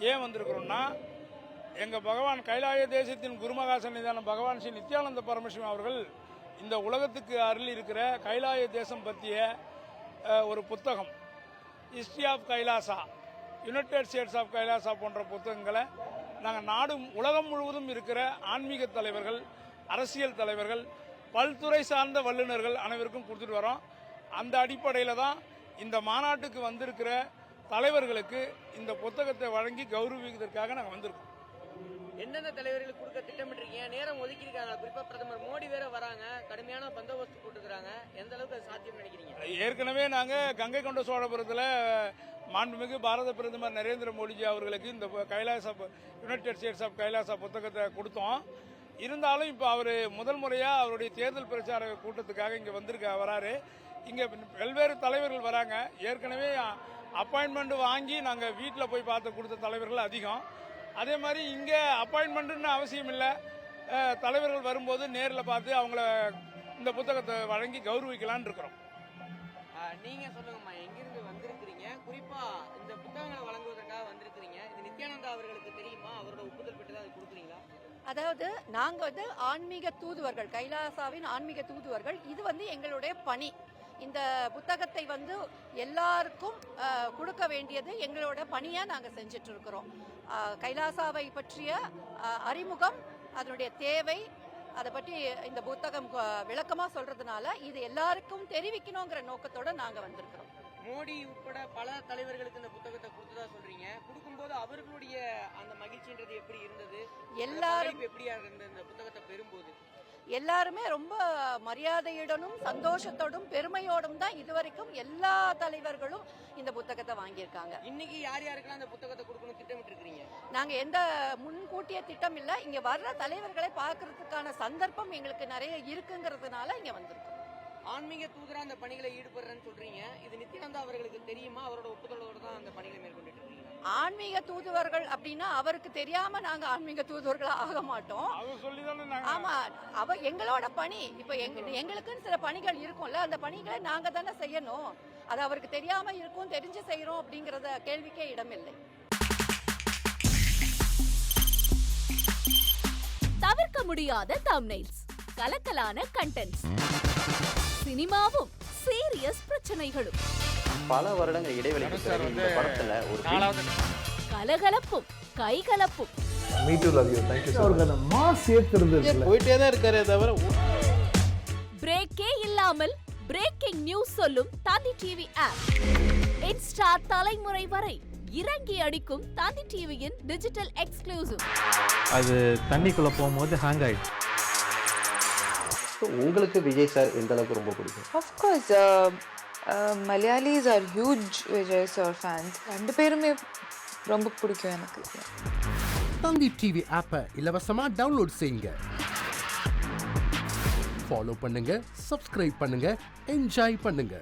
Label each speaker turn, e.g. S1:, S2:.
S1: ஏன் வந்திருக்கிறோம்னா, எங்கள் பகவான் கைலாய தேசத்தின் குருமகா சன்னிதான பகவான் ஸ்ரீ நித்யானந்த பரமசிவம் அவர்கள் இந்த உலகத்துக்கு அருள் இருக்கிற கைலாய தேசம் பற்றிய ஒரு புத்தகம், history of Kailasa, united states of Kailasa போன்ற புத்தகங்களை நாங்கள் உலகம் முழுவதும் இருக்கிற ஆன்மீக தலைவர்கள், அரசியல் தலைவர்கள், பல்துறை சார்ந்த வல்லுநர்கள் அனைவருக்கும் கொடுத்துட்டு வரோம். அந்த அடிப்படையில் தான் இந்த மாநாட்டுக்கு வந்திருக்கிற தலைவர்களுக்கு இந்த புத்தகத்தை வழங்கி கௌரவிக்கிறதுக்காக நாங்கள் வந்திருக்கோம்.
S2: எந்தெந்த தலைவர்களுக்கு கொடுக்க திட்டமிட்டிருக்கீங்க? நேரம் ஒதுக்கியிருக்காங்க. குறிப்பா பிரதமர் மோடி வேற வராங்க, கடுமையான பந்தோபஸ்து போட்டுக்கிறாங்க. எந்த அளவுக்கு அது சாத்தியம் நினைக்கிறீங்க?
S1: ஏற்கனவே நாங்கள் கங்கை கொண்ட சோழபுரத்தில் மாண்புமிகு பாரத பிரதமர் நரேந்திர மோடிஜி அவர்களுக்கு இந்த Kailasa united states of Kailasa புத்தகத்தை கொடுத்தோம். இருந்தாலும் இப்போ அவர் முதல் முறையாக அவருடைய தேர்தல் பிரச்சார கூட்டத்துக்காக இங்கே வராரு. இங்கே பல்வேறு தலைவர்கள் வராங்க. ஏற்கனவே அப்பாயின்மெண்ட் வாங்கி நாங்கள் வீட்டில் போய் பார்த்து கொடுத்த தலைவர்கள் அதிகம். அதே மாதிரி இங்கே அப்பாயின்மெண்ட்டுன்னு அவசியம் இல்லை, தலைவர்கள் வரும்போது நேரில் பார்த்து அவங்கள இந்த புத்தகத்தை வழங்கி கௌரவிக்கலான்னு இருக்கிறோம்.
S2: நீங்க சொல்லுங்கம்மா, எங்கிருந்து வந்திருக்கிறீங்க? குறிப்பா இந்த புத்தகங்களை வழங்குவதற்காக வந்திருக்கிறீங்க. இது நித்யானந்தா அவர்களுக்கு தெரியுமா? அவரோட ஒப்புதல் பெற்று அதை கொடுக்குறீங்களா?
S3: அதாவது நாங்க ஆன்மீக தூதுவர்கள், கைலாசாவின் ஆன்மீக தூதுவர்கள். இது எங்களுடைய பணி. இந்த புத்தகத்தை எல்லாருக்கும் கொடுக்க வேண்டியது எங்களோட பணியா நாங்க செஞ்சுட்டு இருக்கிறோம். கைலாசாவை பற்றிய அறிமுகம், அதனுடைய தேவை, அதை பற்றி இந்த புத்தகம் விளக்கமா சொல்றதுனால இது எல்லாருக்கும் தெரிவிக்கணுங்கிற நோக்கத்தோட நாங்க வந்திருக்கிறோம்.
S2: மோடி உட்பட பல தலைவர்களுக்கு இந்த புத்தகத்தை கொடுத்ததா சொல்றீங்க. கொடுக்கும்போது அவர்களுடைய அந்த மகிழ்ச்சின்றது எப்படி இருந்தது? எல்லாரும் எப்படியா இருந்தது இந்த புத்தகத்தை பெறும்போது?
S3: எல்லாருமே ரொம்ப மரியாதையுடனும் சந்தோஷத்தோடும் பெருமையோடும் தான் இதுவரைக்கும் எல்லா தலைவர்களும் இந்த புத்தகத்தை வாங்கியிருக்காங்க.
S2: இன்னைக்கு யார் யாருக்கெல்லாம் அந்த புத்தகத்தை கொடுக்கணும் திட்டமிட்டு இருக்கீங்க?
S3: நாங்க எந்த முன்கூட்டிய திட்டம் இல்ல, இங்க வர்ற தலைவர்களை பார்க்கறதுக்கான சந்தர்ப்பம் எங்களுக்கு நிறைய இருக்குங்கிறதுனால இங்க வந்திருக்கோம்.
S2: ஆன்மீக தூதரா அந்த பணிகளை ஈடுபடுறேன்னு சொல்றீங்க. இது நித்யானந்தா அவர்களுக்கு தெரியுமா? அவரோட ஒப்புதலோடு தான் அந்த பணிகளை மேற்கொண்டு இருக்கீங்க.
S3: ஆன்மீக தூதுவர்கள் அப்படின்னா அவருக்கு தெரியாம நாங்க ஆன்மீக தூதுவர்கள் ஆக மாட்டோம். ஆமா, எங்களோட பணி. இப்ப எங்களுக்குன்னு சில பணிகள் இருக்கும்ல, அந்த பணிகளை நாங்க தானே செய்யணும். அது அவருக்கு தெரியாம இருக்கும், தெரிஞ்சு செய்யறோம் அப்படிங்கறத கேள்விக்கே இடமில்லை.
S4: தவிர்க்க முடியாத தம்ப்நெயில்ஸ், கலக்கலான கண்டென்ட்ஸ், சினிமாவும் சீரியஸ் பிரச்சனைகளும்,
S5: பல வருடங்கள் இடைவெளிக்கு பிறகு இந்த படத்துல ஒரு
S4: கலகலப்பும் கைகலப்பும்,
S5: போயிட்டே தான் இருக்காரே தவிர
S4: பிரேக்கே இல்லாமல் பிரேக்கிங் நியூஸ் சொல்லும் தந்தி டிவி ஆப். இன்ஸ்டா தலைமுறை வரை இறங்கி அடிக்கும் தந்தி டிவியின் டிஜிட்டல் எக்ஸ்க்ளூசிவ்.
S6: அது தண்ணிக்குள்ள போகும்போது ஹேங் ஆயிடுச்சு.
S5: உங்களுக்கு விஜய் சார் எந்த அளவுக்கு ரொம்ப பிடிக்கும்?
S7: Of course, Malayalis are huge Vijay sir fans. ரெண்டு பேருமே ரொம்ப பிடிக்கும் எனக்கு.
S8: தந்தி டிவி ஆப்பை இலவசமா டவுன்லோட் செய்யுங்க, ஃபாலோ பண்ணுங்க, சப்ஸ்கிரைப் பண்ணுங்க, என்ஜாய் பண்ணுங்க.